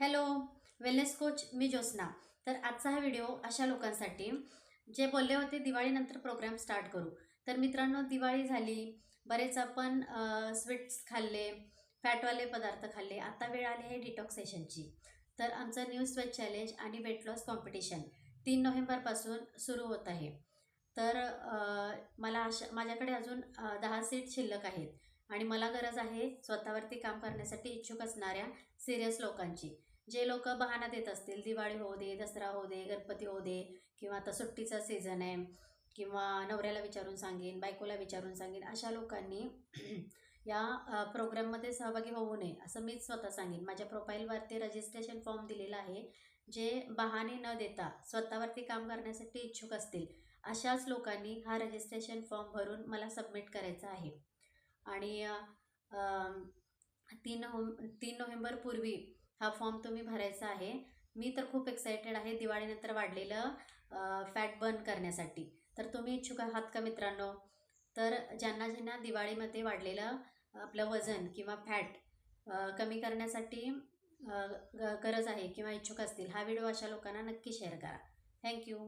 Hello, wellness coach मी ज्योत्स्ना. तर आजचा हा व्हिडिओ अशा लोकांसाठी जे बोलले होते दिवाळीनंतर प्रोग्राम स्टार्ट करू. तर मित्रांनो, दिवाळी झाली, बरेच आपण स्वीट्स खाल्ले, फॅटवाले पदार्थ खाल्ले. आता वेळ आली आहे डिटॉक्स सेशनची. तर आमचं न्यू स्वेट चॅलेंज आणि वेट लॉस कॉम्पिटिशन 3 नोव्हेंबरपासून सुरू होत आहे. तर मला माझ्याकडे अजून 10 सीट शिल्लक आहेत आणि मला गरज आहे स्वतःवरती काम करण्यासाठी इच्छुक असणाऱ्या सिरियस लोकांची. जे लोक बहाणा देत असतील, दिवाळी होऊ दे, दसरा होऊ दे, गणपती होऊ दे, किंवा आता सुट्टीचा सीझन आहे, किंवा नवऱ्याला विचारून सांगेन, बायकोला विचारून सांगेन, अशा लोकांनी या प्रोग्राममध्ये सहभागी होऊ नये असं मीच स्वतः सांगेन. माझ्या प्रोफाईलवरती रजिस्ट्रेशन फॉर्म दिलेला आहे. जे बहाणे न देता स्वतःवरती काम करण्यासाठी इच्छुक असतील अशाच लोकांनी हा रजिस्ट्रेशन फॉर्म भरून मला सबमिट करायचा आहे. आणि 3 नोव्हेंबरपूर्वी हा फॉर्म तुम्ही भरायचा आहे. मी तर खूप एक्सायटेड आहे दिवाळीनंतर वाढलेलं फॅट बर्न करण्यासाठी. तर तुम्ही इच्छुक आहात का मित्रांनो? तर ज्यांना ज्यांना दिवाळीमध्ये वाढलेलं आपलं वजन किंवा फॅट कमी करण्यासाठी गरज आहे किंवा इच्छुक असतील, हा व्हिडिओ अशा लोकांना नक्की शेअर करा. थँक्यू.